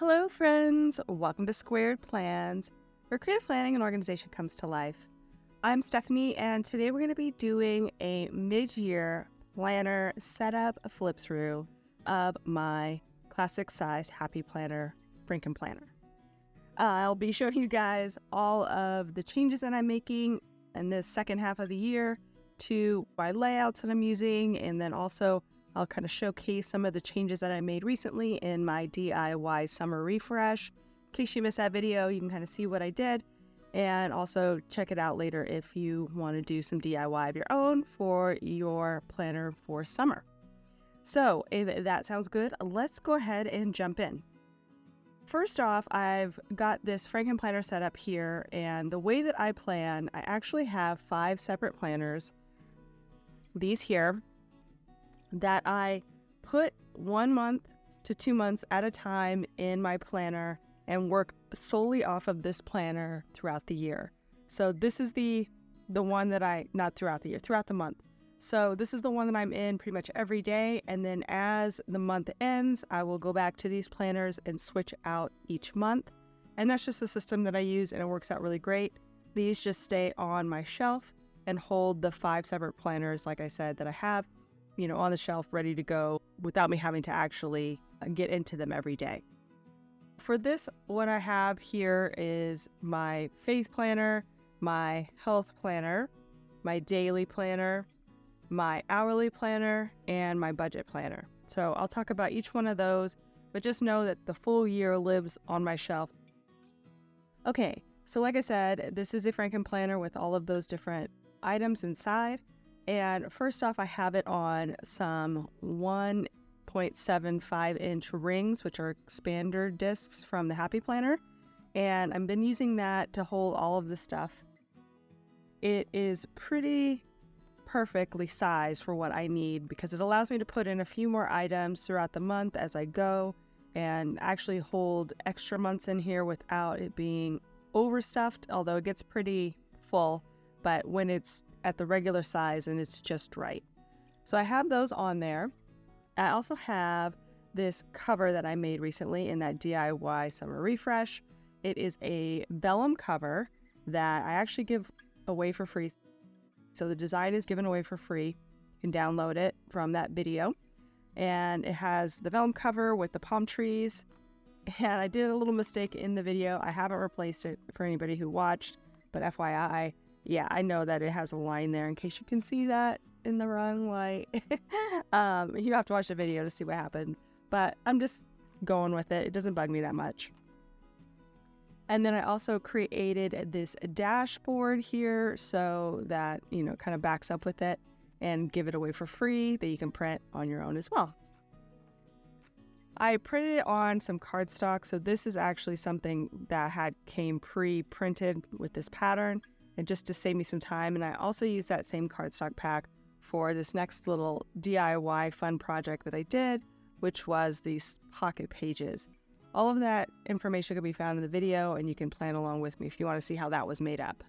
Hello friends, welcome to Squaird Plans, where creative planning and organization comes to life. I'm Stephanie, and today we're going to be doing a mid-year planner setup flip through of my classic sized Happy Planner Frankenplanner. I'll be showing you guys all of the changes that I'm making in this second half of the year to my layouts that I'm using, and then also I'll kind of showcase some of the changes that I made recently in my DIY summer refresh. In case you missed that video, you can kind of see what I did, and also check it out later if you want to do some DIY of your own for your planner for summer. So if that sounds good, let's go ahead and jump in. First off, I've got this Frankenplanner set up here, and the way that I plan, I actually have 5 separate planners, these here, that I put 1 month to 2 months at a time in my planner and work solely off of this planner throughout the year. So this is the one that not throughout the year, throughout the month. So this is the one that I'm in pretty much every day, and then as the month ends, I will go back to these planners and switch out each month. And that's just a system that I use, and it works out really great. These just stay on my shelf and hold the 5 separate planners, like I said, that I have, on the shelf ready to go without me having to actually get into them every day. For this, what I have here is my faith planner, my health planner, my daily planner, my hourly planner, and my budget planner. So I'll talk about each one of those, but just know that the full year lives on my shelf. Okay, so like I said, this is a Frankenplanner with all of those different items inside. And first off, I have it on some 1.75-inch rings, which are expander discs from the Happy Planner. And I've been using that to hold all of the stuff. It is pretty perfectly sized for what I need because it allows me to put in a few more items throughout the month as I go and actually hold extra months in here without it being overstuffed, although it gets pretty full, but when it's at the regular size and it's just right. So I have those on there. I also have this cover that I made recently in that DIY summer refresh. It is a vellum cover that I actually give away for free. So the design is given away for free. You can download it from that video. And it has the vellum cover with the palm trees. And I did a little mistake in the video. I haven't replaced it for anybody who watched, but FYI, yeah, I know that it has a line there in case you can see that in the wrong light. You have to watch the video to see what happened, but I'm just going with it. It doesn't bug me that much. And then I also created this dashboard here so that, kind of backs up with it and give it away for free that you can print on your own as well. I printed it on some cardstock, so this is actually something that came pre-printed with this pattern, and just to save me some time. And I also used that same cardstock pack for this next little DIY fun project that I did, which was these pocket pages. All of that information can be found in the video, and you can plan along with me if you want to see how that was made up.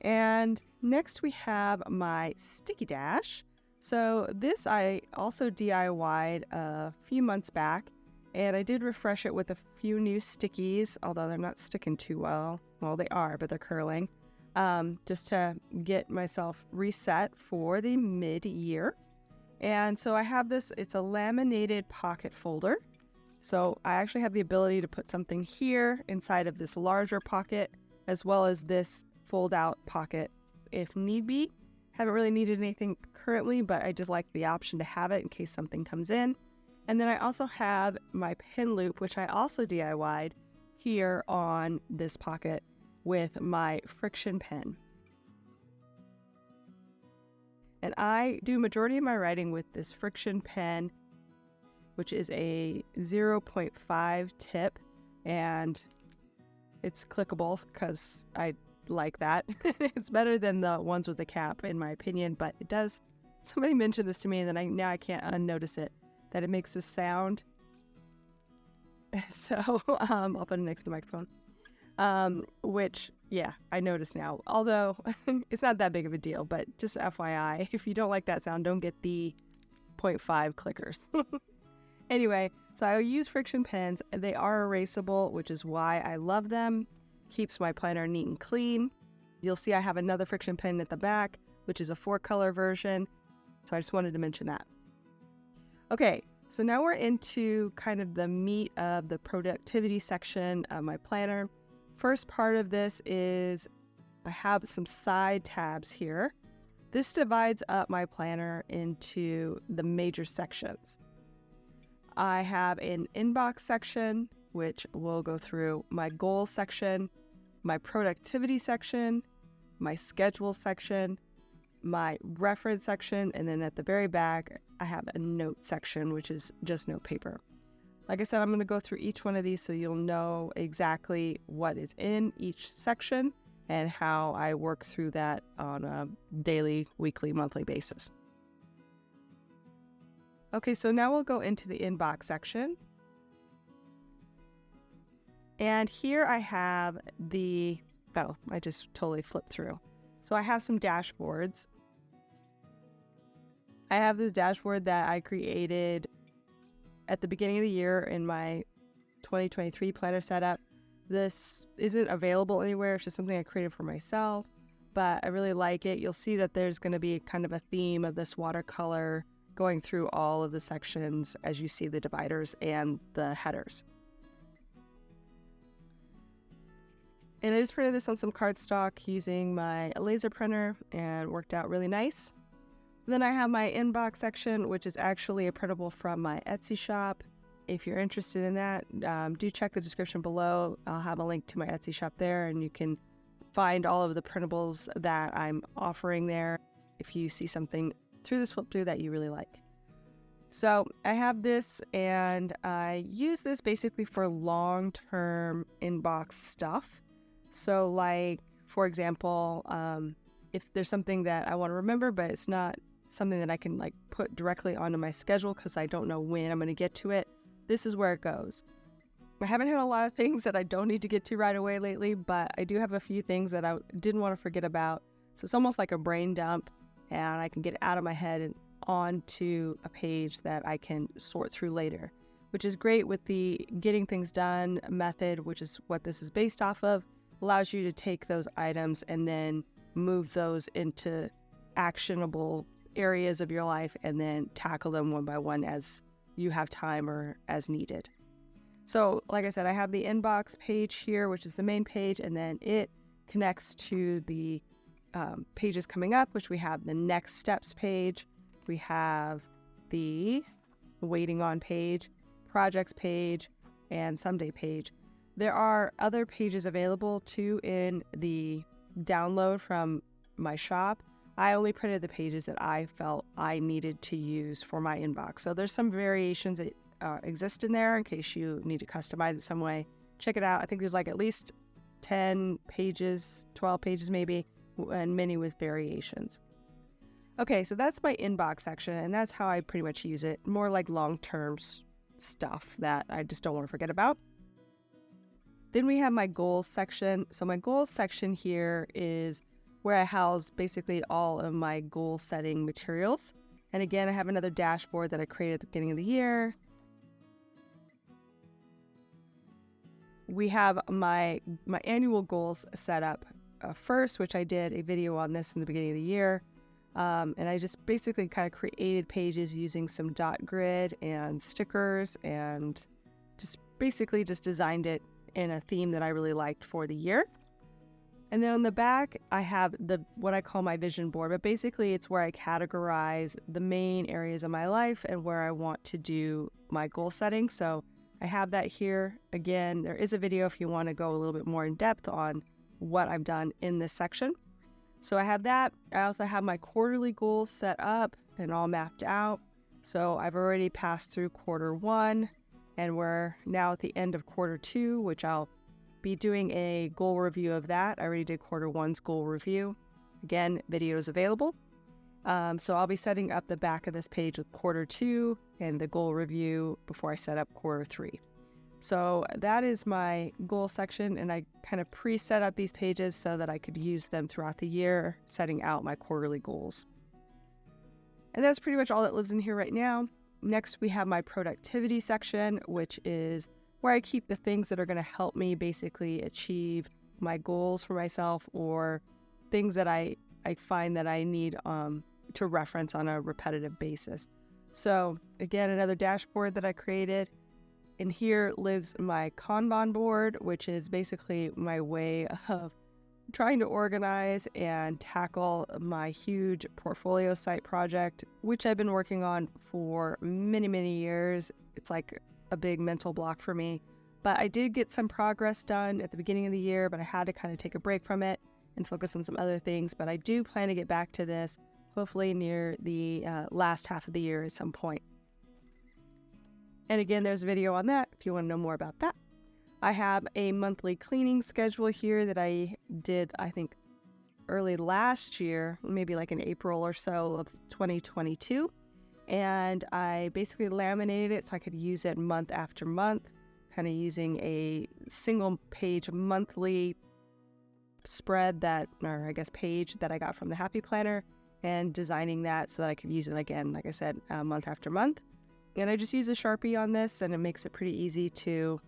And next we have my sticky dash. So this I also DIY'd a few months back, and I did refresh it with a few new stickies, although they're not sticking too well. Well, they are, but they're curling, just to get myself reset for the mid-year. And so I have this, it's a laminated pocket folder. So I actually have the ability to put something here inside of this larger pocket, as well as this fold-out pocket if need be. Haven't really needed anything currently, but I just like the option to have it in case something comes in. And then I also have my pin loop, which I also DIY'd here on this pocket with my friction pen. And I do majority of my writing with this friction pen, which is a 0.5 tip, and it's clickable because I like that. It's better than the ones with the cap, in my opinion, but it does. Somebody mentioned this to me, and then I can't unnotice it, that it makes this sound. So I'll put it next to the microphone. Which, yeah, I notice now. Although it's not that big of a deal, but just FYI, if you don't like that sound, don't get the 0.5 clickers. Anyway, So I use friction pens. They are erasable, which is why I love them. Keeps my planner neat and clean. You'll see I have another friction pen at the back, which is a 4-color version. So I just wanted to mention that. Okay, so now we're into kind of the meat of the productivity section of my planner. First part of this is I have some side tabs here. This divides up my planner into the major sections. I have an inbox section, which will go through my goals section, my productivity section, my schedule section, my reference section, and then at the very back, I have a note section, which is just note paper. Like I said, I'm going to go through each one of these so you'll know exactly what is in each section and how I work through that on a daily, weekly, monthly basis. Okay, so now we'll go into the inbox section. And here I have I just totally flipped through. So I have some dashboards. I have this dashboard that I created at the beginning of the year in my 2023 planner setup. This isn't available anywhere. It's just something I created for myself, but I really like it. You'll see that there's going to be kind of a theme of this watercolor going through all of the sections as you see the dividers and the headers. And I just printed this on some cardstock using my laser printer and worked out really nice. Then I have my inbox section, which is actually a printable from my Etsy shop. If you're interested in that, do check the description below. I'll have a link to my Etsy shop there, and you can find all of the printables that I'm offering there if you see something through this flip through that you really like. So I have this, and I use this basically for long-term inbox stuff. So like, for example, if there's something that I want to remember, but it's not something that I can like put directly onto my schedule because I don't know when I'm going to get to it, this is where it goes. I haven't had a lot of things that I don't need to get to right away lately, but I do have a few things that I didn't want to forget about. So it's almost like a brain dump, and I can get it out of my head and onto a page that I can sort through later, which is great with the getting things done method, which is what this is based off of. Allows you to take those items and then move those into actionable areas of your life and then tackle them one by one as you have time or as needed. So like I said, I have the inbox page here, which is the main page, and then it connects to the pages coming up, which we have the next steps page, we have the waiting on page, projects page, and someday page. There are other pages available too in the download from my shop. I only printed the pages that I felt I needed to use for my inbox. So there's some variations that exist in there in case you need to customize it some way. Check it out. I think there's like at least 10 pages, 12 pages maybe, and many with variations. Okay, so that's my inbox section, and that's how I pretty much use it. More like long-term stuff that I just don't want to forget about. Then we have my goals section. So my goals section here is where I house basically all of my goal setting materials. And again, I have another dashboard that I created at the beginning of the year. We have my annual goals set up first, which I did a video on this in the beginning of the year. And I just basically kind of created pages using some dot grid and stickers and just basically just designed it in a theme that I really liked for the year. And then on the back, I have what I call my vision board, but basically it's where I categorize the main areas of my life and where I want to do my goal setting. So I have that here. Again, there is a video if you want to go a little bit more in depth on what I've done in this section. So I have that. I also have my quarterly goals set up and all mapped out. So I've already passed through quarter one, and we're now at the end of quarter two, which I'll be doing a goal review of that. I already did quarter one's goal review. Again, video is available. So I'll be setting up the back of this page with quarter two and the goal review before I set up quarter three. So that is my goal section, and I kind of pre-set up these pages so that I could use them throughout the year, setting out my quarterly goals. And that's pretty much all that lives in here right now. Next, we have my productivity section, which is where I keep the things that are going to help me basically achieve my goals for myself, or things that I find that I need to reference on a repetitive basis. So again, another dashboard that I created. And here lives my Kanban board, which is basically my way of trying to organize and tackle my huge portfolio site project, which I've been working on for many, many years. It's like a big mental block for me. But I did get some progress done at the beginning of the year, but I had to kind of take a break from it and focus on some other things. But I do plan to get back to this, hopefully near the last half of the year at some point. And again, there's a video on that if you want to know more about that. I have a monthly cleaning schedule here that I did, I think, early last year, maybe like in April or so of 2022. And I basically laminated it so I could use it month after month, kind of using a single page monthly spread page that I got from the Happy Planner, and designing that so that I could use it again, like I said, month after month. And I just use a Sharpie on this, and it makes it pretty easy to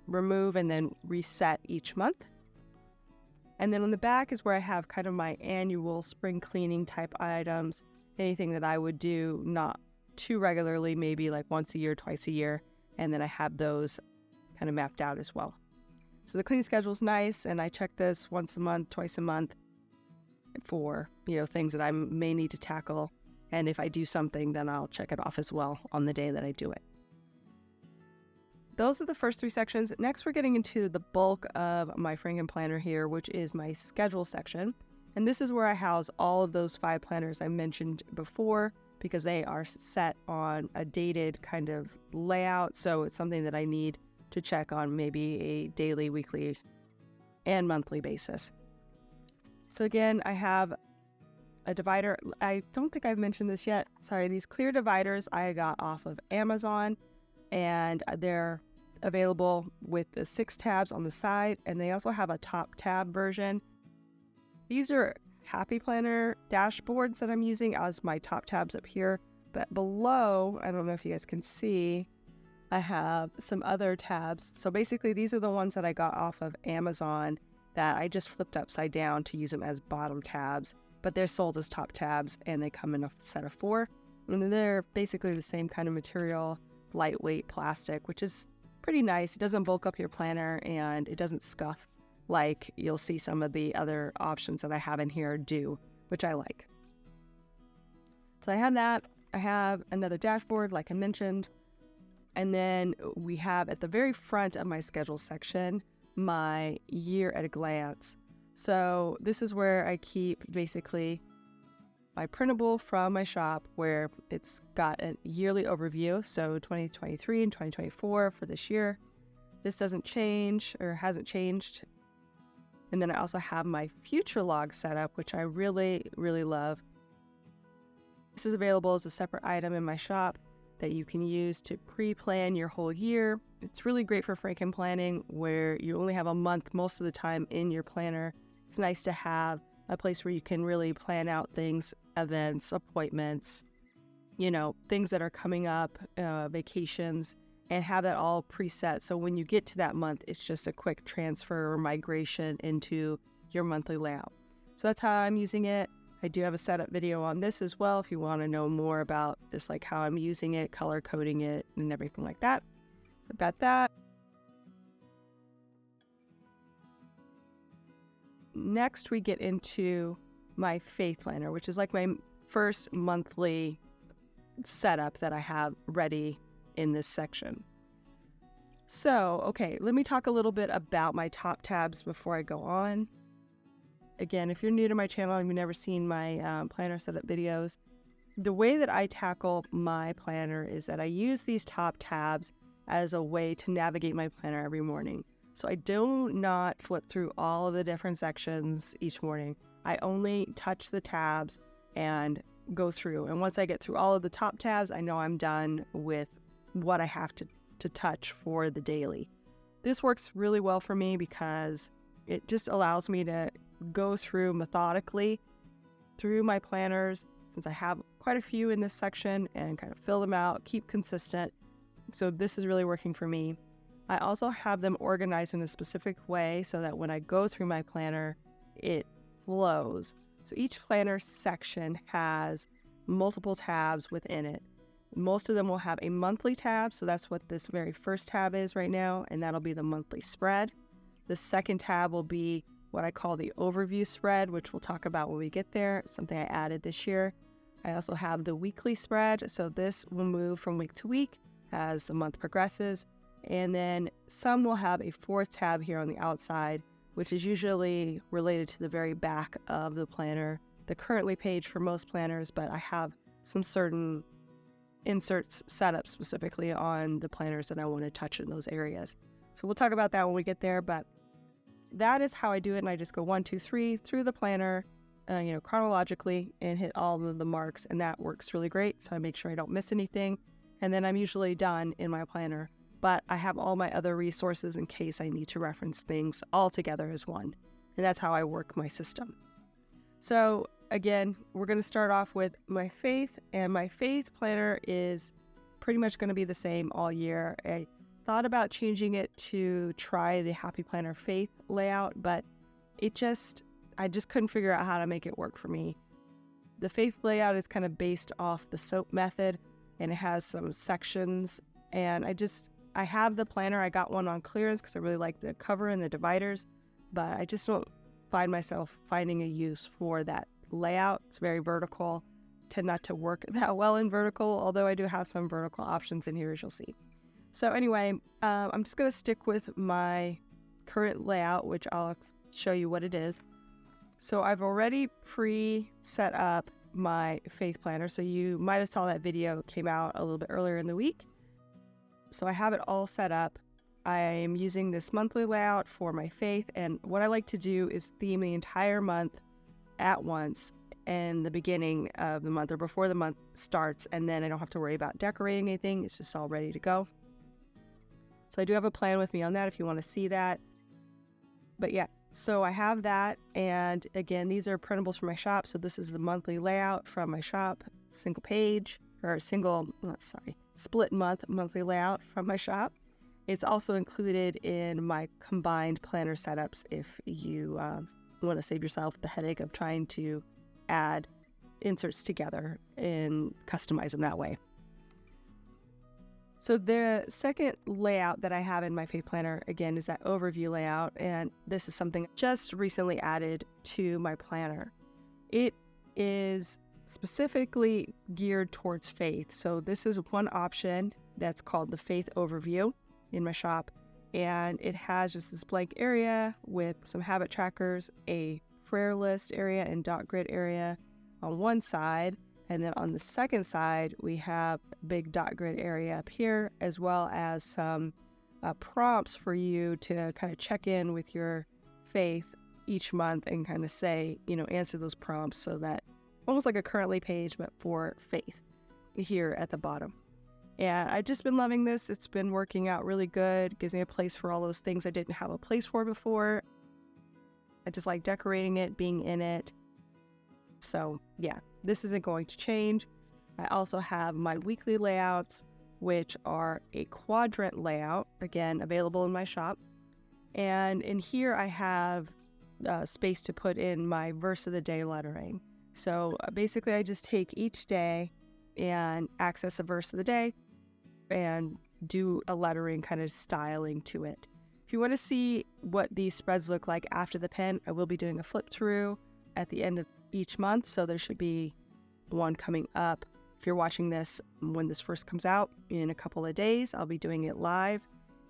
remove and then reset each month. And then on the back is where I have kind of my annual spring cleaning type items, anything that I would do not too regularly, maybe like once a year, twice a year. And then I have those kind of mapped out as well. So the cleaning schedule is nice, and I check this once a month, twice a month for, things that I may need to tackle. And if I do something, then I'll check it off as well on the day that I do it. Those are the first three sections. Next, we're getting into the bulk of my Frankenplanner here, which is my schedule section. And this is where I house all of those 5 planners I mentioned before, because they are set on a dated kind of layout. So it's something that I need to check on maybe a daily, weekly, and monthly basis. So again, I have a divider. I don't think I've mentioned this yet. Sorry, these clear dividers I got off of Amazon, and they're available with the 6 tabs on the side, and they also have a top tab version. These are Happy Planner dashboards that I'm using as my top tabs up here, but below, I don't know if you guys can see, I have some other tabs. So basically these are the ones that I got off of Amazon that I just flipped upside down to use them as bottom tabs, but they're sold as top tabs, and they come in a set of 4. And they're basically the same kind of material, lightweight plastic, which is pretty nice. It doesn't bulk up your planner, and it doesn't scuff like you'll see some of the other options that I have in here do, which I like. So I have that. I have another dashboard, like I mentioned. And then we have at the very front of my schedule section, my year at a glance. So this is where I keep basically my printable from my shop, where it's got a yearly overview. So 2023 and 2024 for this year. This doesn't change, or hasn't changed. And then I also have my future log set up, which I really, really love. This is available as a separate item in my shop that you can use to pre-plan your whole year. It's really great for Frankenplanning, where you only have a month most of the time in your planner. It's nice to have a place where you can really plan out things, events, appointments, things that are coming up, vacations, and have that all preset. So when you get to that month, it's just a quick transfer or migration into your monthly layout. So that's how I'm using it. I do have a setup video on this as well if you want to know more about this, like how I'm using it, color coding it, and everything like that. I've got that. Next, we get into my Faith Planner, which is like my first monthly setup that I have ready in this section. So, okay, let me talk a little bit about my top tabs before I go on. Again, if you're new to my channel and you've never seen my planner setup videos, the way that I tackle my planner is that I use these top tabs as a way to navigate my planner every morning. So I do not flip through all of the different sections each morning. I only touch the tabs and go through. And once I get through all of the top tabs, I know I'm done with what I have to touch for the daily. This works really well for me because it just allows me to go through methodically through my planners, since I have quite a few in this section and kind of fill them out, keep consistent. So this is really working for me. I also have them organized in a specific way so that when I go through my planner, it flows. So each planner section has multiple tabs within it. Most of them will have a monthly tab, so that's what this very first tab is right now, and that'll be the monthly spread. The second tab will be what I call the overview spread, which we'll talk about when we get there, something I added this year. I also have the weekly spread, so this will move from week to week as the month progresses. And then some will have a fourth tab here on the outside, which is usually related to the very back of the planner, the currently page for most planners, but I have some certain inserts set up specifically on the planners that I want to touch in those areas. So we'll talk about that when we get there, but that is how I do it. And I just go 1, 2, 3 through the planner, chronologically, and hit all of the marks, and that works really great. So I make sure I don't miss anything, and then I'm usually done in my planner. But I have all my other resources in case I need to reference things all together as one. And that's how I work my system. So again, we're going to start off with my faith, and my faith planner is pretty much going to be the same all year. I thought about changing it to try the Happy Planner Faith layout, but I just couldn't figure out how to make it work for me. The faith layout is kind of based off the SOAP method, and it has some sections, and I have the planner. I got one on clearance because I really like the cover and the dividers, but I just don't find myself finding a use for that layout. It's very vertical. Tend not to work that well in vertical, although I do have some vertical options in here, as you'll see. So anyway, I'm just going to stick with my current layout, which I'll show you what it is. So I've already pre-set up my faith planner. So you might have saw that video came out a little bit earlier in the week. So I have it all set up. I'm using this monthly layout for my faith, and what I like to do is theme the entire month at once in the beginning of the month or before the month starts, and then I don't have to worry about decorating anything. It's just all ready to go. So I do have a plan with me on that if you want to see that. But yeah, so I have that, and again, these are printables for my shop. So this is the monthly layout from my shop, single page, or split monthly layout from my shop. It's also included in my combined planner setups if you want to save yourself the headache of trying to add inserts together and customize them that way. So the second layout that I have in my faith planner, again, is that overview layout, and this is something just recently added to my planner. It is specifically geared towards faith. So this is one option that's called the faith overview in my shop, and it has just this blank area with some habit trackers, a prayer list area and dot grid area on one side, and then on the second side we have a big dot grid area up here, as well as some prompts for you to kind of check in with your faith each month and kind of say, answer those prompts, so that almost like a currently page, but for faith here at the bottom. And I've just been loving this. It's been working out really good. Gives me a place for all those things I didn't have a place for before. I just like decorating it, being in it. So yeah, this isn't going to change. I also have my weekly layouts, which are a quadrant layout, again, available in my shop. And in here I have space to put in my verse of the day lettering. So basically I just take each day and access a verse of the day and do a lettering kind of styling to it. If you want to see what these spreads look like after the pen, I will be doing a flip through at the end of each month. So there should be one coming up. If you're watching this when this first comes out in a couple of days, I'll be doing it live,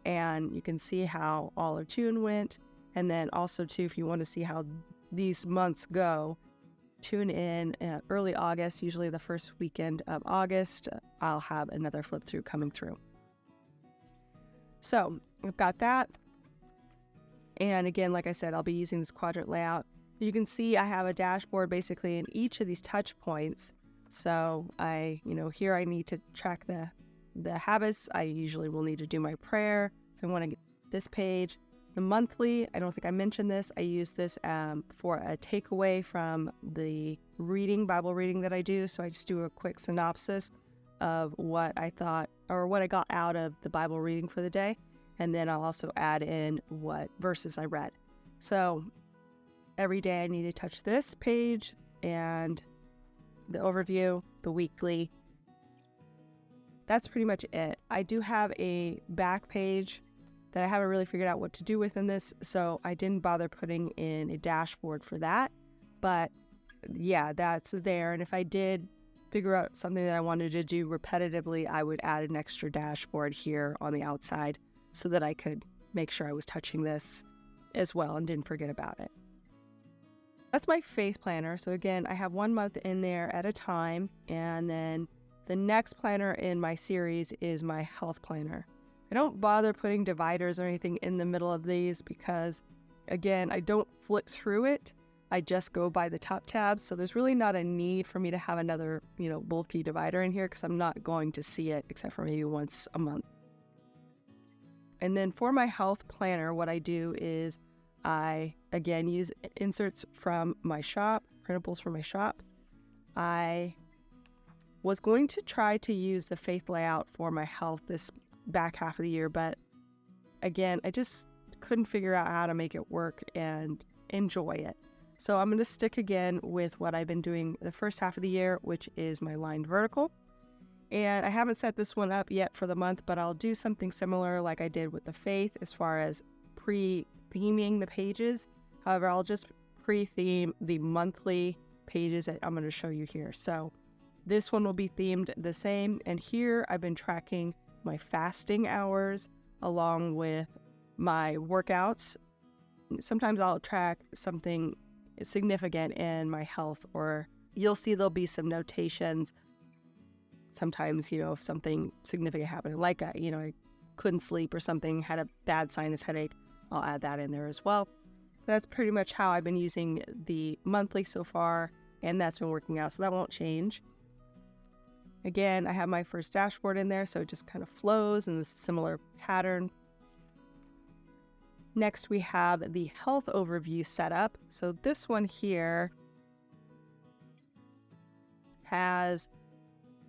and you can see how all of June went. And then also too, if you want to see how these months go, tune in early August, usually the first weekend of August. I'll have another flip through coming through. So I've got that. And again, like I said, I'll be using this quadrant layout. You can see I have a dashboard basically in each of these touch points. So here I need to track the habits. I usually will need to do my prayer. If I want to get this page, The monthly, I don't think I mentioned this. I use this for a takeaway from the Bible reading that I do. So I just do a quick synopsis of what I thought or what I got out of the Bible reading for the day. And then I'll also add in what verses I read. So every day I need to touch this page and the overview, the weekly. That's pretty much it. I do have a back page that I haven't really figured out what to do within this, so I didn't bother putting in a dashboard for that. But yeah, that's there. And if I did figure out something that I wanted to do repetitively, I would add an extra dashboard here on the outside so that I could make sure I was touching this as well and didn't forget about it. That's my faith planner. So again, I have 1 month in there at a time, and then the next planner in my series is my health planner. I don't bother putting dividers or anything in the middle of these because, again, I don't flip through it. I just go by the top tabs. So there's really not a need for me to have another, bulky divider in here because I'm not going to see it except for maybe once a month. And then for my health planner, what I do is I, again, use inserts from my shop, printables from my shop. I was going to try to use the faith layout for my health this back half of the year, but again, I just couldn't figure out how to make it work and enjoy it. So I'm going to stick again with what I've been doing the first half of the year, which is my lined vertical. And I haven't set this one up yet for the month, but I'll do something similar like I did with the faith as far as pre-theming the pages. However, I'll just pre-theme the monthly pages that I'm going to show you here. So this one will be themed the same. And here I've been tracking my fasting hours along with my workouts. Sometimes I'll track something significant in my health, or you'll see there'll be some notations. Sometimes, if something significant happened, like I couldn't sleep or something, had a bad sinus headache, I'll add that in there as well. That's pretty much how I've been using the monthly so far, and that's been working out, so that won't change. Again, I have my first dashboard in there, so it just kind of flows in this similar pattern. Next, we have the health overview setup. So this one here has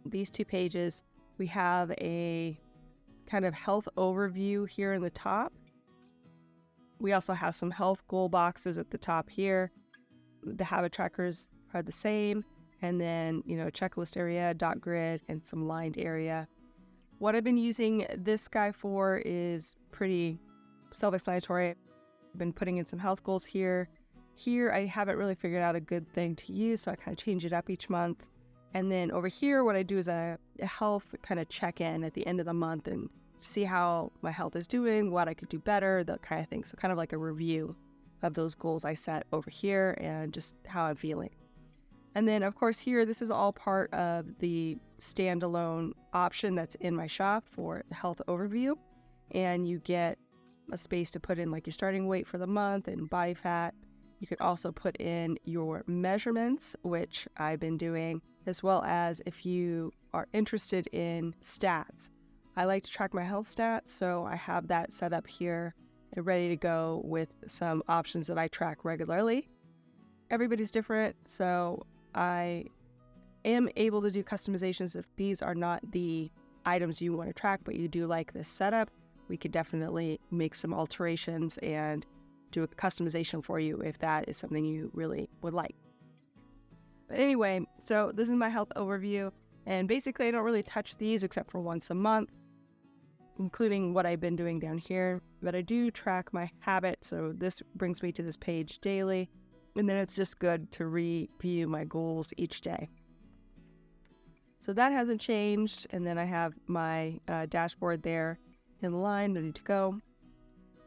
these two pages. We have a kind of health overview here in the top. We also have some health goal boxes at the top here. The habit trackers are the same. And then, checklist area, dot grid, and some lined area. What I've been using this guy for is pretty self-explanatory. I've been putting in some health goals here. Here, I haven't really figured out a good thing to use, so I kind of change it up each month. And then over here, what I do is a health kind of check-in at the end of the month and see how my health is doing, what I could do better, that kind of thing. So kind of like a review of those goals I set over here and just how I'm feeling. And then, of course, here, this is all part of the standalone option that's in my shop for the health overview. And you get a space to put in like your starting weight for the month and body fat. You could also put in your measurements, which I've been doing, as well as if you are interested in stats. I like to track my health stats, so I have that set up here and ready to go with some options that I track regularly. Everybody's different, so I am able to do customizations if these are not the items you want to track, but you do like this setup. We could definitely make some alterations and do a customization for you if that is something you really would like. But anyway, so this is my health overview, and basically I don't really touch these except for once a month, including what I've been doing down here, but I do track my habits, so this brings me to this page daily. And then it's just good to review my goals each day. So that hasn't changed. And then I have my dashboard there in line, ready to go.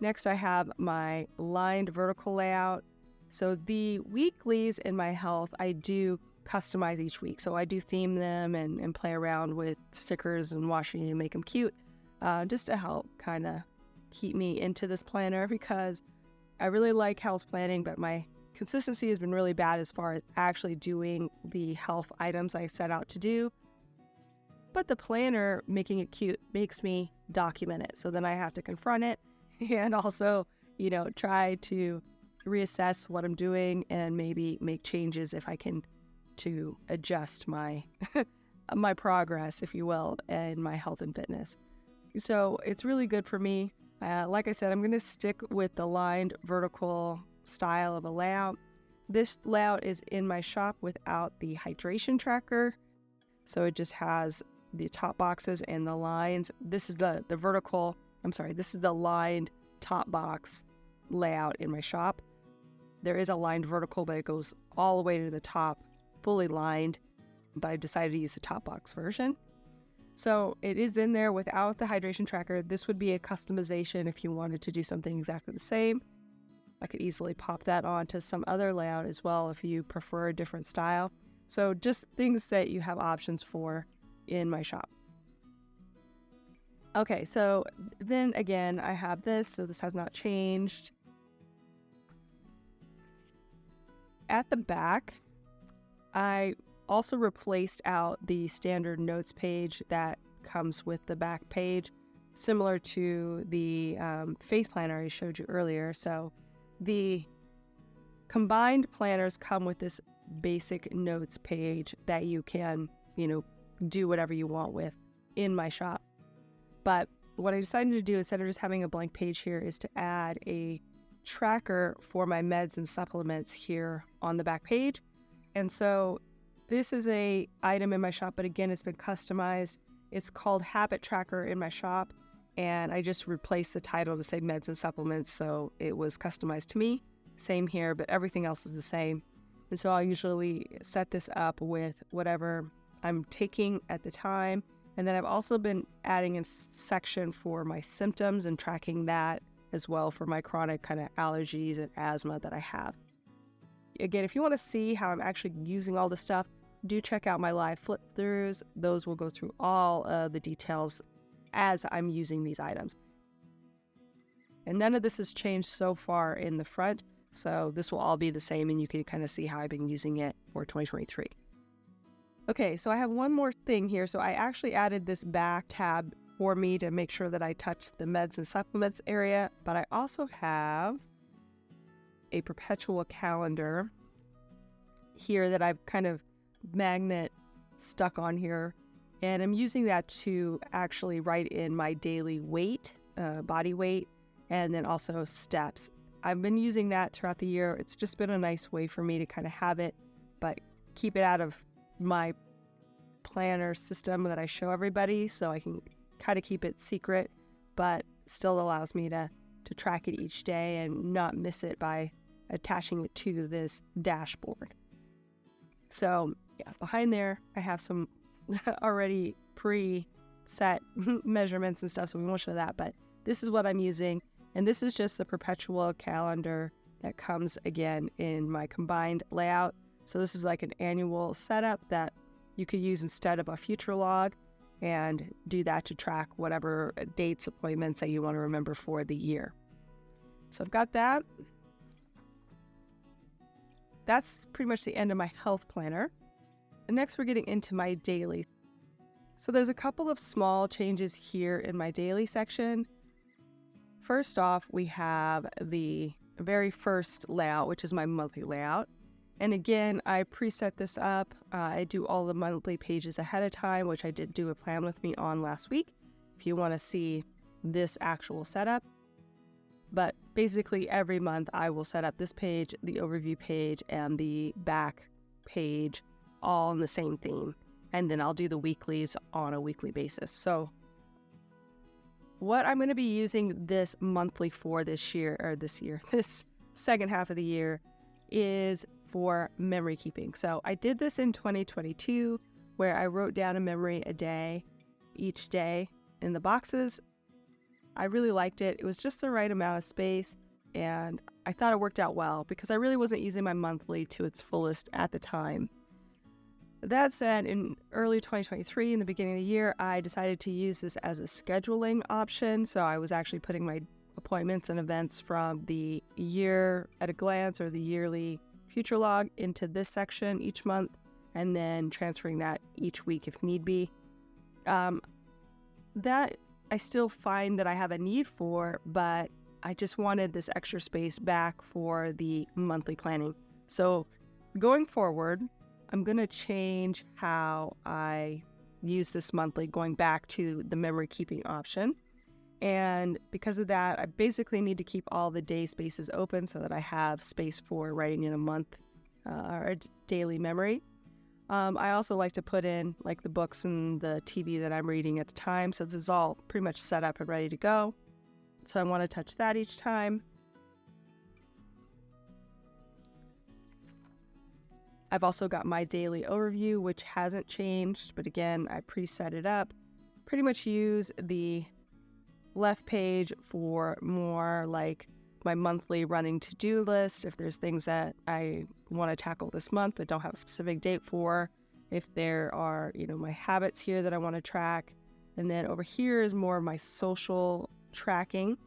Next, I have my lined vertical layout. So the weeklies in my health, I do customize each week. So I do theme them and play around with stickers and washi and make them cute, just to help kind of keep me into this planner, because I really like health planning, but my consistency has been really bad as far as actually doing the health items I set out to do. But the planner, making it cute, makes me document it. So then I have to confront it and also try to reassess what I'm doing and maybe make changes if I can to adjust my my progress, if you will, and my health and fitness. So it's really good for me. Like I said, I'm going to stick with the lined vertical style of a layout. This layout is in my shop without the hydration tracker. So it just has the top boxes and the lines. This is the lined top box layout in my shop. There is a lined vertical, but it goes all the way to the top, fully lined, but I decided to use the top box version. So it is in there without the hydration tracker. This would be a customization if you wanted to do something exactly the same. I could easily pop that onto some other layout as well if you prefer a different style. So just things that you have options for in my shop. Okay, so then again, I have this, so this has not changed. At the back, I also replaced out the standard notes page that comes with the back page, similar to the faith planner I showed you earlier. So the combined planners come with this basic notes page that you can, do whatever you want with in my shop. But what I decided to do instead of just having a blank page here is to add a tracker for my meds and supplements here on the back page. And so this is a item in my shop, but again, it's been customized. It's called Habit Tracker in my shop, and I just replaced the title to say meds and supplements, so it was customized to me. Same here, but everything else is the same. And so I'll usually set this up with whatever I'm taking at the time. And then I've also been adding a section for my symptoms and tracking that as well for my chronic kind of allergies and asthma that I have. Again, if you want to see how I'm actually using all this stuff, do check out my live flip throughs. Those will go through all of the details as I'm using these items. And none of this has changed so far in the front, so this will all be the same, and you can kind of see how I've been using it for 2023. Okay, so I have one more thing here. So I actually added this back tab for me to make sure that I touch the meds and supplements area, but I also have a perpetual calendar here that I've kind of magnet stuck on here, and I'm using that to actually write in my daily weight, body weight, and then also steps. I've been using that throughout the year. It's just been a nice way for me to kind of have it, but keep it out of my planner system that I show everybody, so I can kind of keep it secret, but still allows me to track it each day and not miss it by attaching it to this dashboard. So yeah, behind there, I have some already pre-set measurements and stuff, so we won't show that, but this is what I'm using. And this is just the perpetual calendar that comes again in my combined layout. So this is like an annual setup that you could use instead of a future log and do that to track whatever dates, appointments that you want to remember for the year. So I've got that. That's pretty much the end of my health planner. And next we're getting into my daily. So there's a couple of small changes here in my daily section. First off, we have the very first layout, which is my monthly layout. And again, I preset this up. I do all the monthly pages ahead of time, which I did do a plan with me on last week, if you want to see this actual setup. But basically every month I will set up this page, the overview page, and the back page all in the same theme. And then I'll do the weeklies on a weekly basis. So what I'm going to be using this monthly for this second half of the year is for memory keeping. So I did this in 2022 where I wrote down a memory a day each day in the boxes. I really liked it. It was just the right amount of space, and I thought it worked out well because I really wasn't using my monthly to its fullest at the time. That said, in early 2023, in the beginning of the year, I decided to use this as a scheduling option. So I was actually putting my appointments and events from the year at a glance or the yearly future log into this section each month, and then transferring that each week if need be. That I still find that I have a need for, but I just wanted this extra space back for the monthly planning. So going forward, I'm going to change how I use this monthly, going back to the memory keeping option. And because of that, I basically need to keep all the day spaces open so that I have space for writing in a month or daily memory. I also like to put in like the books and the TV that I'm reading at the time. So this is all pretty much set up and ready to go. So I want to touch that each time. I've also got my daily overview, which hasn't changed, but again, I preset it up. Pretty much use the left page for more like my monthly running to-do list. If there's things that I want to tackle this month but don't have a specific date for, if there are, my habits here that I want to track. And then over here is more of my social tracking.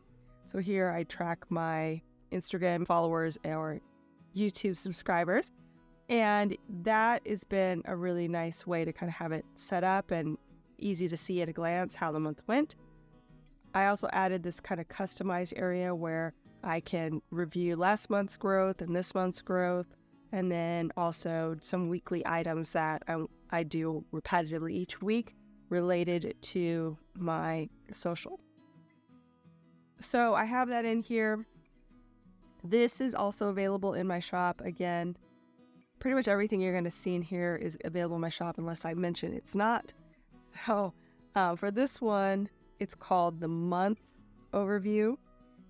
So here I track my Instagram followers or YouTube subscribers. And that has been a really nice way to kind of have it set up and easy to see at a glance how the month went. I also added this kind of customized area where I can review last month's growth and this month's growth, and then also some weekly items that I do repetitively each week related to my social. So I have that in here. This is also available in my shop. Again, pretty much everything you're going to see in here is available in my shop unless I mention it's not. So for this one, it's called the month overview.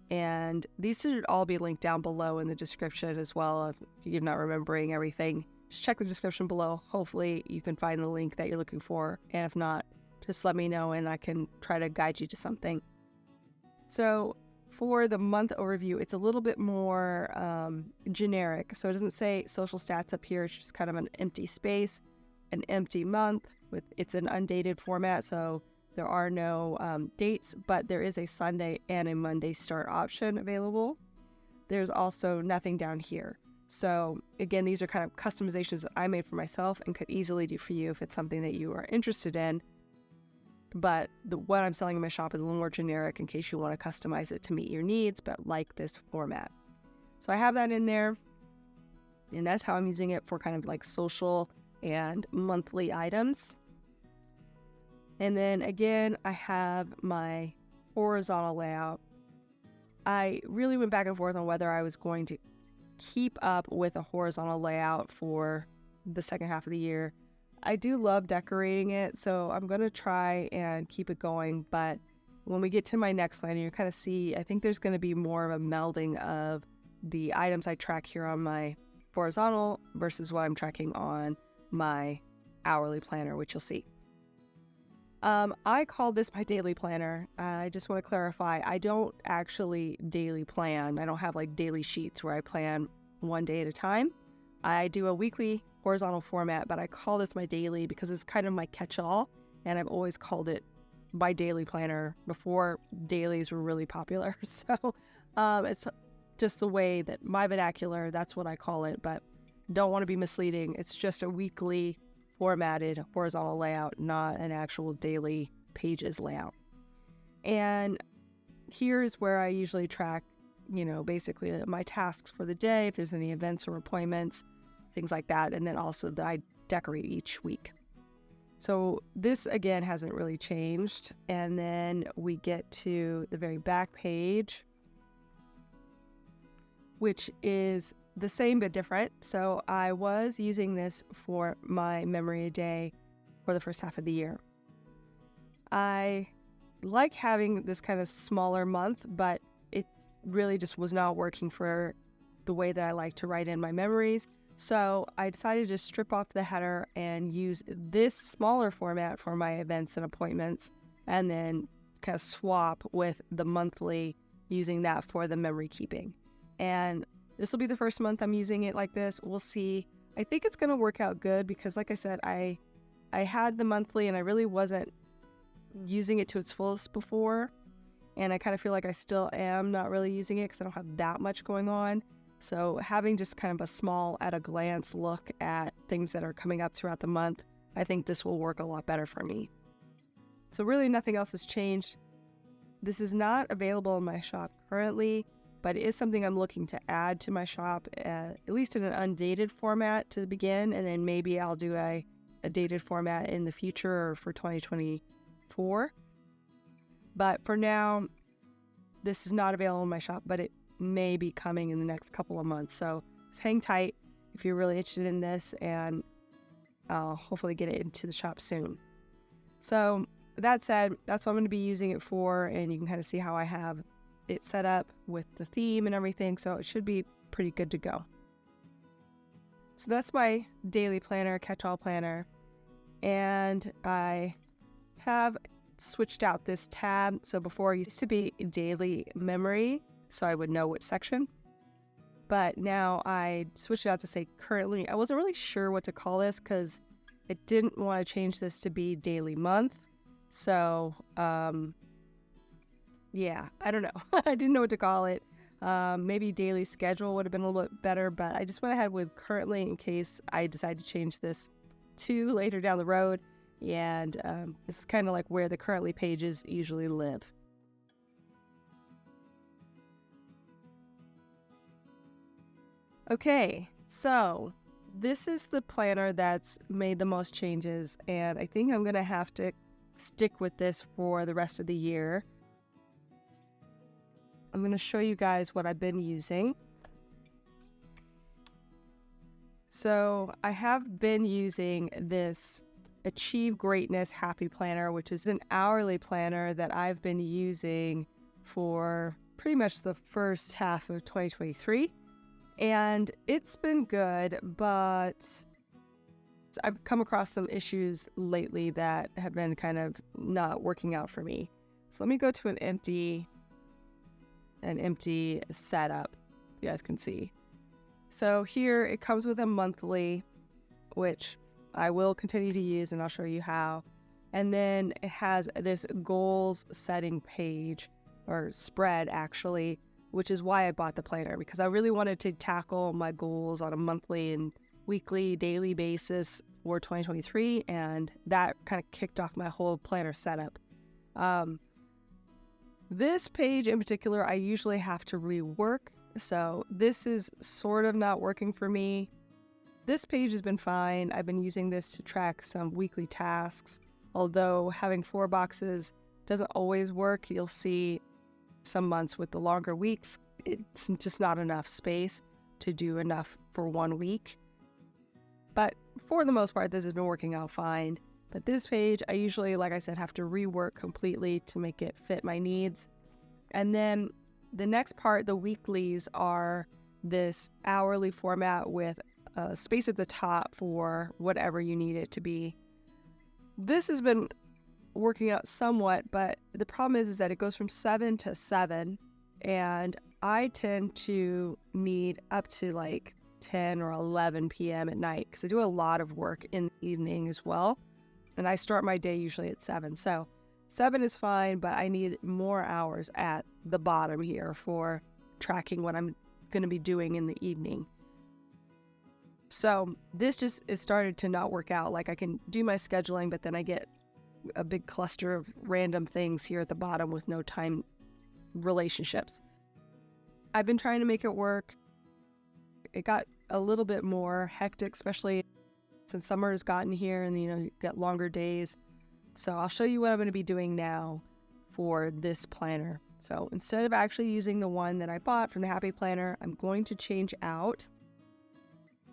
And these should all be linked down below in the description as well. If you're not remembering everything, just check the description below. Hopefully you can find the link that you're looking for. And if not, just let me know and I can try to guide you to something. So for the month overview, it's a little bit more generic. So it doesn't say social stats up here. It's just kind of an empty space, an empty month. It's an undated format, so there are no dates, but there is a Sunday and a Monday start option available. There's also nothing down here. So again, these are kind of customizations that I made for myself and could easily do for you if it's something that you are interested in. But what I'm selling in my shop is a little more generic in case you want to customize it to meet your needs, but like this format. So I have that in there, and that's how I'm using it for kind of like social and monthly items. And then again, I have my horizontal layout. I really went back and forth on whether I was going to keep up with a horizontal layout for the second half of the year. I do love decorating it, so I'm going to try and keep it going. But when we get to my next planner, you kind of see, I think there's going to be more of a melding of the items I track here on my horizontal versus what I'm tracking on my hourly planner, which you'll see. I call this my daily planner. I just want to clarify, I don't actually daily plan. I don't have like daily sheets where I plan one day at a time. I do a weekly horizontal format, but I call this my daily because it's kind of my catch-all, and I've always called it my daily planner before dailies were really popular. So it's just the way that my vernacular, that's what I call it, but don't want to be misleading. It's just a weekly formatted horizontal layout, not an actual daily pages layout. And here's where I usually track, basically my tasks for the day, if there's any events or appointments, things like that, and then also that I decorate each week. So this again hasn't really changed. And then we get to the very back page, which is the same but different. So I was using this for my memory a day for the first half of the year. I like having this kind of smaller month, but it really just was not working for the way that I like to write in my memories. So I decided to strip off the header and use this smaller format for my events and appointments, and then kind of swap with the monthly, using that for the memory keeping. And this will be the first month I'm using it like this. We'll see. I think it's going to work out good because, like I said, I had the monthly and I really wasn't using it to its fullest before. And I kind of feel like I still am not really using it because I don't have that much going on. So having just kind of a small at a glance look at things that are coming up throughout the month, I think this will work a lot better for me. So really nothing else has changed. This is not available in my shop currently, but it is something I'm looking to add to my shop, at least in an undated format to begin, and then maybe I'll do a dated format in the future or for 2024. But for now, this is not available in my shop, but it may be coming in the next couple of months. So just hang tight if you're really interested in this, and I'll hopefully get it into the shop soon. So that said, that's what I'm going to be using it for, and you can kind of see how I have it set up with the theme and everything, so it should be pretty good to go. So that's my daily planner, catch-all planner, and I have switched out this tab. So before it used to be daily memory, so I would know which section, but now I switched it out to say currently. I wasn't really sure what to call this because I didn't want to change this to be daily month. So yeah, I don't know. I didn't know what to call it. Maybe daily schedule would have been a little bit better, but I just went ahead with currently in case I decide to change this to later down the road. And this is kind of like where the currently pages usually live. Okay, so this is the planner that's made the most changes, and I think I'm going to have to stick with this for the rest of the year. I'm going to show you guys what I've been using. So I have been using this Achieve Greatness Happy Planner, which is an hourly planner that I've been using for pretty much the first half of 2023. And it's been good, but I've come across some issues lately that have been kind of not working out for me. So let me go to an empty setup, you guys can see. So here it comes with a monthly, which I will continue to use, and I'll show you how. And then it has this goals setting page, or spread actually, which is why I bought the planner, because I really wanted to tackle my goals on a monthly and weekly, daily basis for 2023, and that kind of kicked off my whole planner setup. This page in particular, I usually have to rework, so this is sort of not working for me. This page has been fine. I've been using this to track some weekly tasks, although having 4 boxes doesn't always work. You'll see some months with the longer weeks, it's just not enough space to do enough for 1 week. But for the most part, this has been working out fine. But this page, I usually, like I said, have to rework completely to make it fit my needs. And then the next part, the weeklies, are this hourly format with a space at the top for whatever you need it to be. This has been working out somewhat, but the problem is that it goes from 7 to 7, and I tend to need up to like 10 or 11 p.m. at night because I do a lot of work in the evening as well, and I start my day usually at 7. So 7 is fine, but I need more hours at the bottom here for tracking what I'm going to be doing in the evening. So this just is started to not work out. Like I can do my scheduling, but then I get a big cluster of random things here at the bottom with no time relationships. I've been trying to make it work. It got a little bit more hectic, especially since summer has gotten here and you get longer days. So I'll show you what I'm going to be doing now for this planner. So instead of actually using the one that I bought from the Happy Planner, I'm going to change out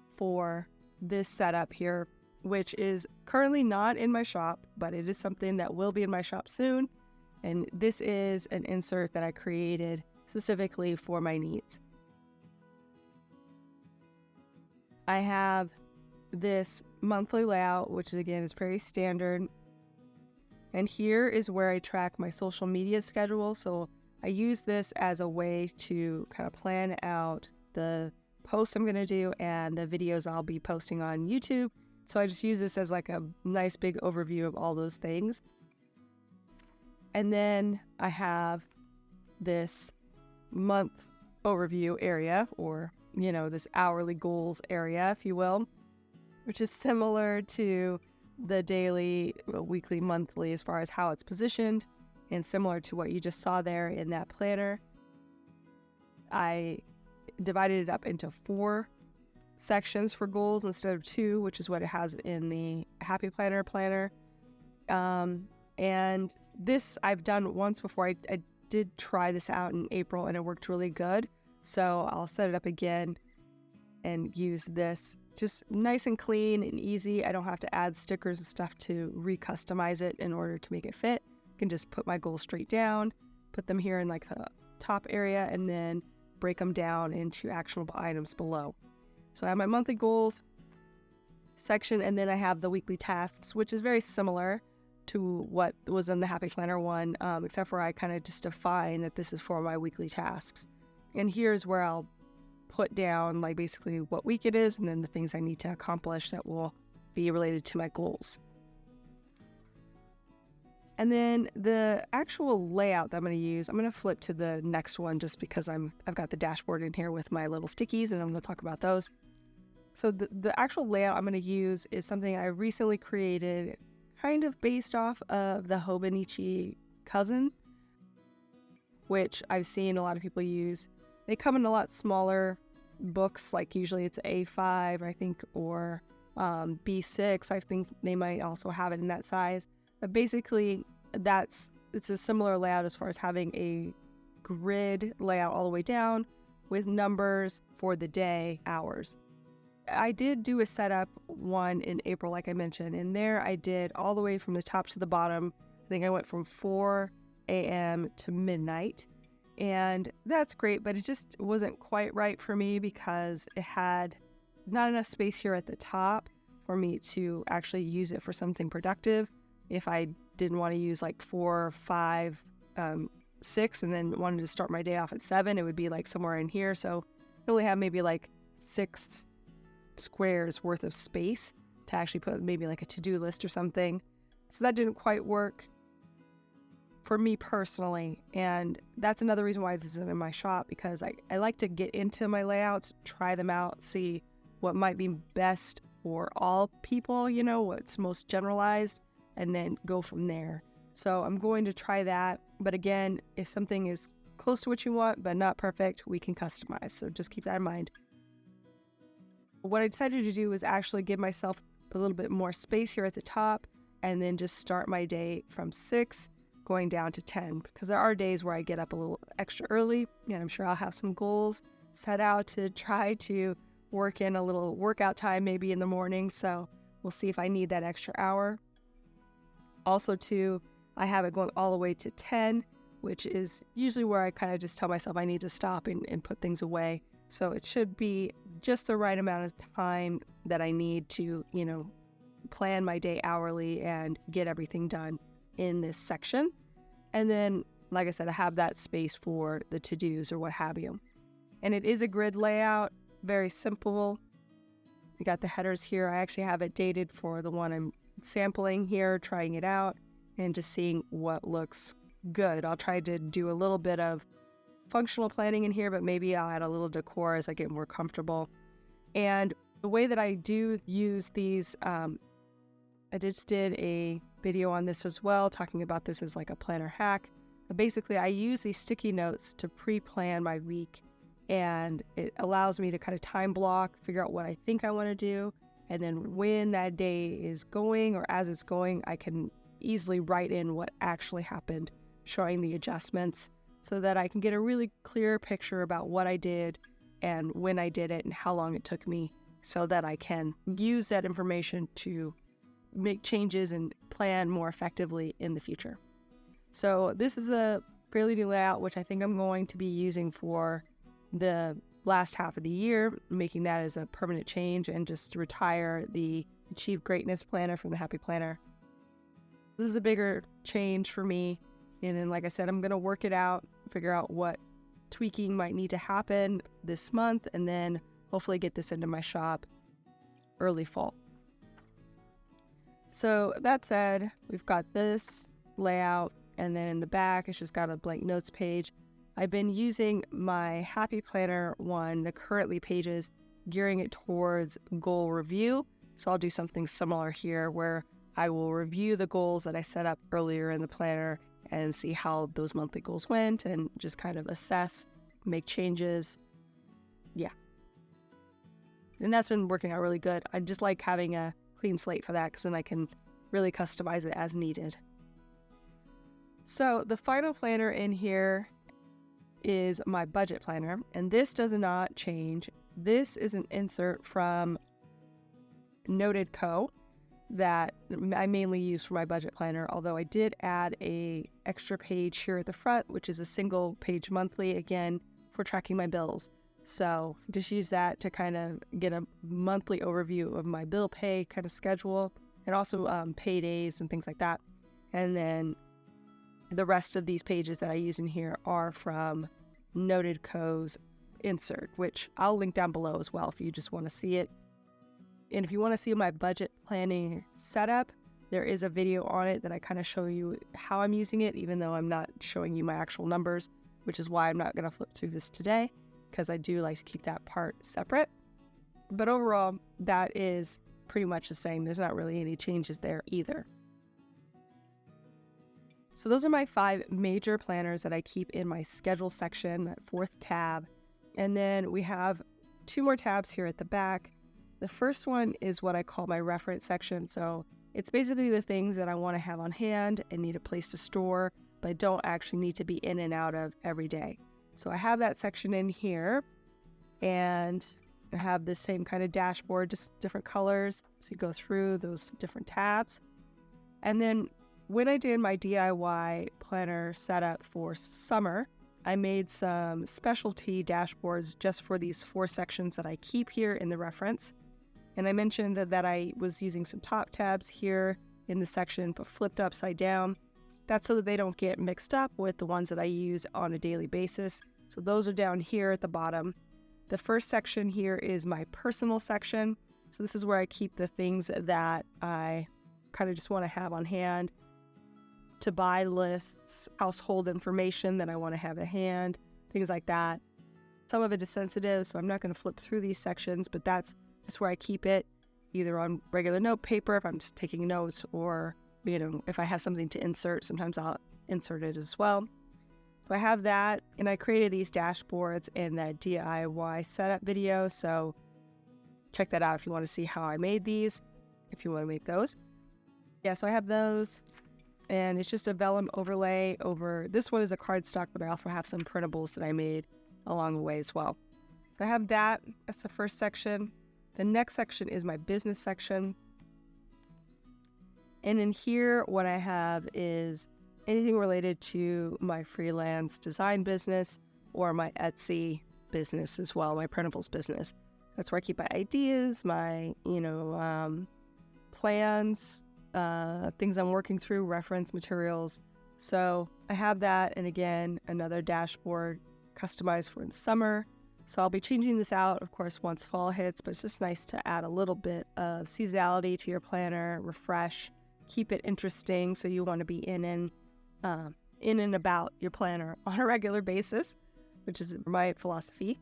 for this setup here, which is currently not in my shop, but it is something that will be in my shop soon. And this is an insert that I created specifically for my needs. I have this monthly layout, which again is very standard. And here is where I track my social media schedule. So I use this as a way to kind of plan out the posts I'm going to do and the videos I'll be posting on YouTube. So I just use this as like a nice big overview of all those things. And then I have this month overview area, or, this hourly goals area, if you will, which is similar to the daily, weekly, monthly as far as how it's positioned. And similar to what you just saw there in that planner, I divided it up into 4 sections for goals instead of 2, which is what it has in the Happy Planner. And this I've done once before. I did try this out in April and it worked really good. So I'll set it up again and use this. Just nice and clean and easy. I don't have to add stickers and stuff to re-customize it in order to make it fit. I can just put my goals straight down, put them here in like the top area, and then break them down into actionable items below. So I have my monthly goals section, and then I have the weekly tasks, which is very similar to what was in the Happy Planner one, except for I kind of just define that this is for my weekly tasks. And here's where I'll put down like basically what week it is and then the things I need to accomplish that will be related to my goals. And then the actual layout that I'm going to use, I'm going to flip to the next one just because I've got the dashboard in here with my little stickies and I'm going to talk about those. So the actual layout I'm going to use is something I recently created kind of based off of the Hobonichi cousin, which I've seen a lot of people use. They come in a lot smaller books, like usually it's A5, I think, or B6. I think they might also have it in that size. But basically, it's a similar layout as far as having a grid layout all the way down with numbers for the day, hours. I did do a setup one in April, like I mentioned, and there I did all the way from the top to the bottom. I think I went from 4 a.m. to midnight. And that's great, but it just wasn't quite right for me because it had not enough space here at the top for me to actually use it for something productive. If I didn't want to use like 4, 5, 6, and then wanted to start my day off at 7, it would be like somewhere in here. So I only have maybe like 6 squares worth of space to actually put maybe like a to-do list or something. So that didn't quite work for me personally, and that's another reason why this isn't in my shop, because I like to get into my layouts, try them out, see what might be best for all people, you know, what's most generalized, and then go from there. So I'm going to try that, but again, if something is close to what you want but not perfect, we can customize, so just keep that in mind. What I decided to do was actually give myself a little bit more space here at the top, and then just start my day from 6 going down to 10, because there are days where I get up a little extra early, and I'm sure I'll have some goals set out to try to work in a little workout time maybe in the morning, so we'll see if I need that extra hour. Also too, I have it going all the way to 10, which is usually where I kind of just tell myself I need to stop and put things away. So it should be just the right amount of time that I need to, you know, plan my day hourly and get everything done in this section. And then, like I said, I have that space for the to-dos or what have you. And it is a grid layout, very simple. You got the headers here. I actually have it dated for the one I'm sampling here, trying it out, and just seeing what looks good. I'll try to do a little bit of functional planning in here, but maybe I'll add a little decor as I get more comfortable. And the way that I do use these, I just did a video on this as well, talking about this as like a planner hack. But basically, I use these sticky notes to pre-plan my week, and it allows me to kind of time block, figure out what I think I want to do, and then when that day is going or as it's going, I can easily write in what actually happened, showing the adjustments, so that I can get a really clear picture about what I did and when I did it and how long it took me, so that I can use that information to make changes and plan more effectively in the future. So this is a fairly new layout, which I think I'm going to be using for the last half of the year, making that as a permanent change and just retire the Achieve Greatness Planner from the Happy Planner. This is a bigger change for me. And then, like I said, I'm going to work it out, figure out what tweaking might need to happen this month, and then hopefully get this into my shop early fall. So that said, we've got this layout, and then in the back, it's just got a blank notes page. I've been using my Happy Planner one, the currently pages, gearing it towards goal review. So I'll do something similar here where I will review the goals that I set up earlier in the planner and see how those monthly goals went and just kind of assess, make changes. Yeah. And that's been working out really good. I just like having a clean slate for that because then I can really customize it as needed. So the final planner in here is my budget planner, and this does not change. This is an insert from Noted Co. that I mainly use for my budget planner, although I did add a extra page here at the front, which is a single page monthly, again, for tracking my bills. So just use that to kind of get a monthly overview of my bill pay kind of schedule, and also paydays and things like that. And then the rest of these pages that I use in here are from Noted Co.'s insert, which I'll link down below as well if you just want to see it. And if you want to see my budget planning setup, there is a video on it that I kind of show you how I'm using it, even though I'm not showing you my actual numbers, which is why I'm not going to flip through this today, because I do like to keep that part separate. But overall, that is pretty much the same. There's not really any changes there either. So those are my 5 major planners that I keep in my schedule section, that 4th tab. And then we have 2 more tabs here at the back. The first one is what I call my reference section. So it's basically the things that I want to have on hand and need a place to store, but I don't actually need to be in and out of every day. So I have that section in here, and I have the same kind of dashboard, just different colors. So you go through those different tabs. And then when I did my DIY planner setup for summer, I made some specialty dashboards just for these 4 sections that I keep here in the reference. And I mentioned that I was using some top tabs here in the section, but flipped upside down. That's so that they don't get mixed up with the ones that I use on a daily basis. So those are down here at the bottom. The first section here is my personal section. So this is where I keep the things that I kind of just want to have on hand. To buy lists, household information that I want to have at hand, things like that. Some of it is sensitive, so I'm not going to flip through these sections, but that's just where I keep it, either on regular note paper if I'm just taking notes, or if I have something to insert, sometimes I'll insert it as well. So I have that, and I created these dashboards in that DIY setup video, so check that out if you want to see how I made these, if you want to make those. Yeah, so I have those, and it's just a vellum overlay over, this one is a cardstock, but I also have some printables that I made along the way as well. So I have that, that's the first section. The next section is my business section. And in here, what I have is anything related to my freelance design business or my Etsy business as well, my printables business. That's where I keep my ideas, my, plans, things I'm working through, reference materials. So I have that. And again, another dashboard customized for in summer. So I'll be changing this out, of course, once fall hits, but it's just nice to add a little bit of seasonality to your planner, refresh, keep it interesting. So you want to be in and about your planner on a regular basis, which is my philosophy.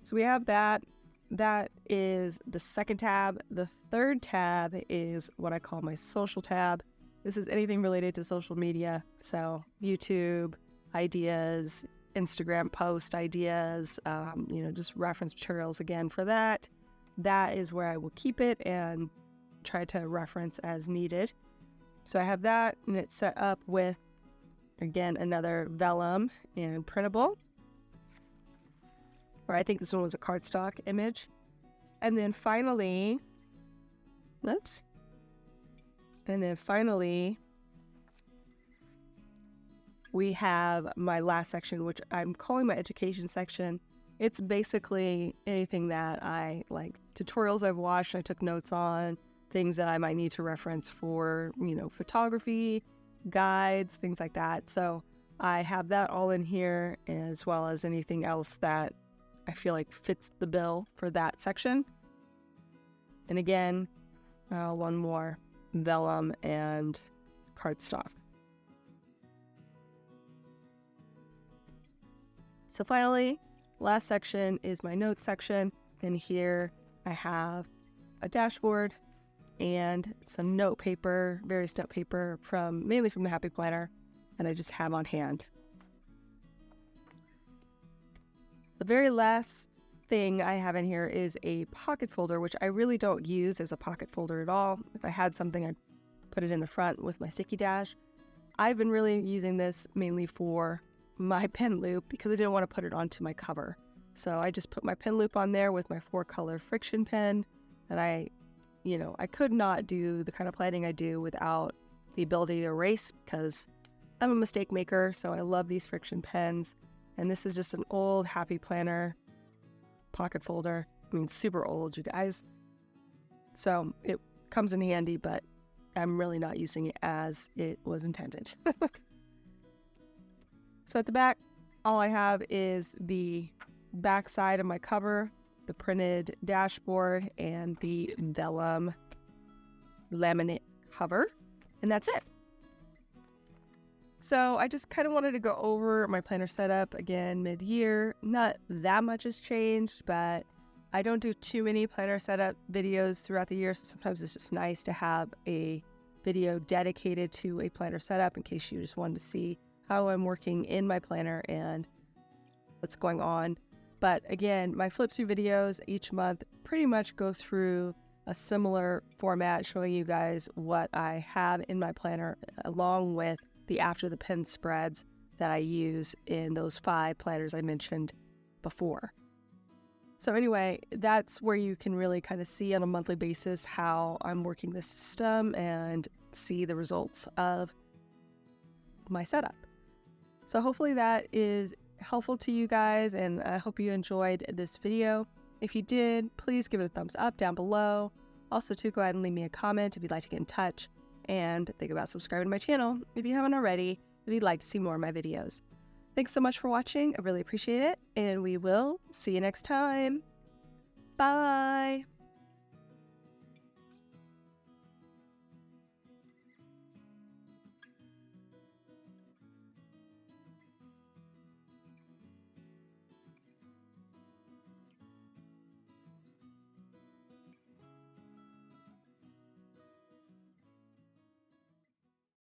So we have that. That is the second tab. The third tab is what I call my social tab. This is anything related to social media. So YouTube, ideas, Instagram post ideas, just reference materials again for that. That is where I will keep it and try to reference as needed. So I have that, and it's set up with, again, another vellum and printable. Or I think this one was a cardstock image. And then finally, we have my last section, which I'm calling my education section. It's basically anything that I like, tutorials I've watched, I took notes on, things that I might need to reference for, photography, guides, things like that. So I have that all in here, as well as anything else that I feel like fits the bill for that section. And again, one more, vellum and cardstock. So finally, last section is my notes section. And here I have a dashboard and some note paper, various note paper mainly from the Happy Planner, and I just have on hand. The very last thing I have in here is a pocket folder, which I really don't use as a pocket folder at all. If I had something, I'd put it in the front with my sticky dash. I've been really using this mainly for my pen loop because I didn't want to put it onto my cover. So I just put my pen loop on there with my 4-color friction pen, and I could not do the kind of planning I do without the ability to erase because I'm a mistake maker, so I love these friction pens. And this is just an old Happy Planner pocket folder. I mean, super old, you guys. So it comes in handy, but I'm really not using it as it was intended. So at the back, all I have is the back side of my cover, the printed dashboard, and the vellum laminate cover, and that's it. So I just kind of wanted to go over my planner setup again mid-year. Not that much has changed, but I don't do too many planner setup videos throughout the year, so sometimes it's just nice to have a video dedicated to a planner setup in case you just wanted to see how I'm working in my planner and what's going on. But again, my flip through videos each month pretty much go through a similar format, showing you guys what I have in my planner along with the after the pen spreads that I use in those 5 planners I mentioned before. So anyway, that's where you can really kind of see on a monthly basis how I'm working this system and see the results of my setup. So hopefully that is helpful to you guys, and I hope you enjoyed this video. If you did, please give it a thumbs up down below. Also, go ahead and leave me a comment if you'd like to get in touch, and think about subscribing to my channel if you haven't already, if you'd like to see more of my videos. Thanks so much for watching. I really appreciate it, and we will see you next time. Bye!